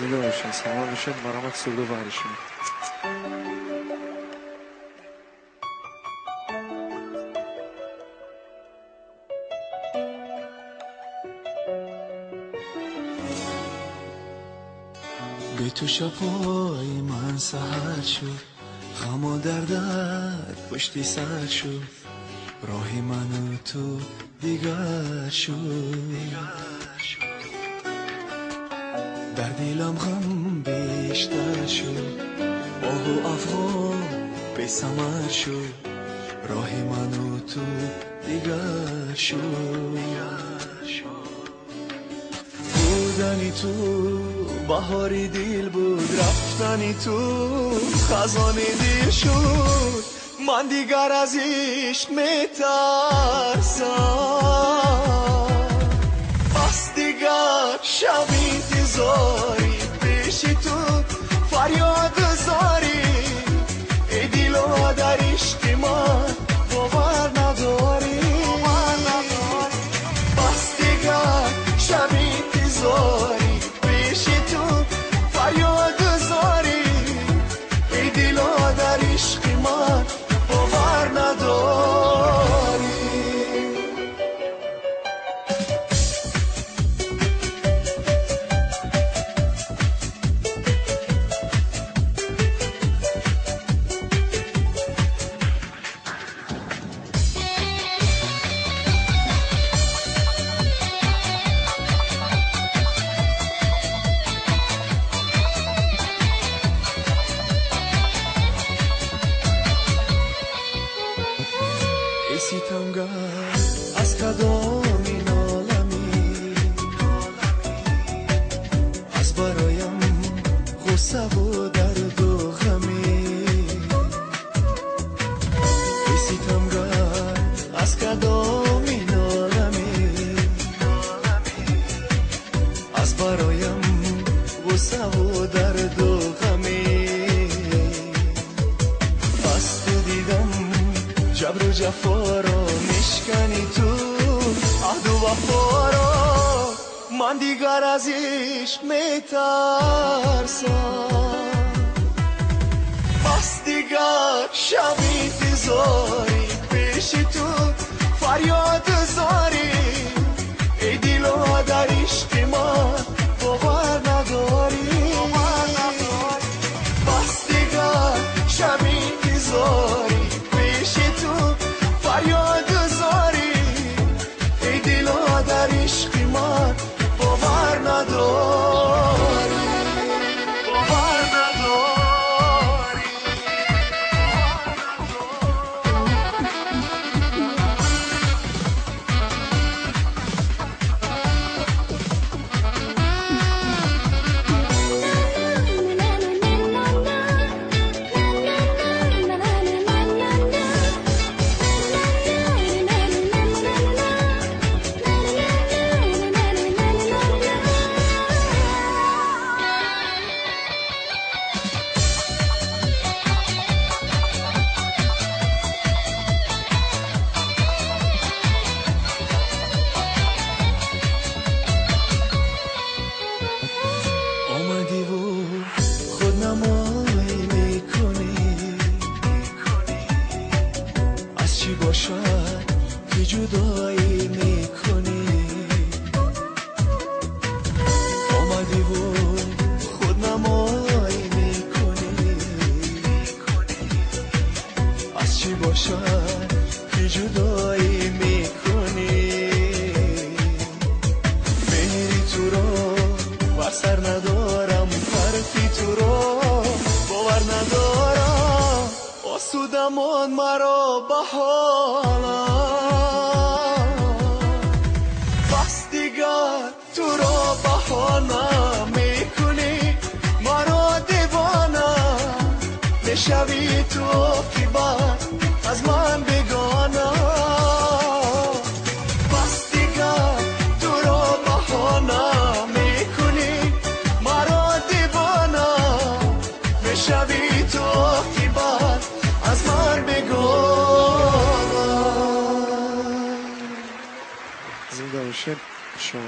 زنده باشین، سلام باشین، مرامت سوله بارشین. به تو شبای من سهر شد، غم و دردت پشتی سر شد، راهی من و تو دیگر شد. در دلم غم بیشتر شد، آه و افغان بی ثمر شد، راهی من و تو دیگر شد. بودنی تو بهاری دل بود، رفتنی تو خزانی دل شد. من دیگر از عشق میترسم، بس دیگر شب انتظاری پیش تو فریاد زاری. ای دلا در عشق من باور نداری، بس دیگر شب انتظاری پیش تو فریاد زاری. ای دلا در عشق من باور نداری. ای ستمگر از کدام این عالمی، از برایم غصه و درد و غمی. ای ستمگر از کدام این عالمی، از برایم غصه و درد و غمی. بس تو دیدم جبر و جفا را میشکنی تو، عهد و وفا را. من دیگر از عشق میترسم، بس دیگر شب انتظاری پیش تو فریاد زاری. ای دلا در عشق من باور نداری، بس دیگر شب انتظاری پیش تو فریاد زاری. ای دلا در عشق من باور نداری، باور نداری. آمدی و خودنمایی میکنی، از چی باشد که جدایی میکنی. آمدی و خودنمایی میکنی، از چی باشد که جدایی میکنی. میری تو را بر سر ندارم، حرفی تو را باور ندارم. آسودمان مرا به حالم، بس دیگر تو را بهانه میکنی. مرا دیوانه میشوی تو عاقبت از من بگانه. بس دیگر تو را بهانه شبی تو عاقبت از من بگو. زنده باشین، شما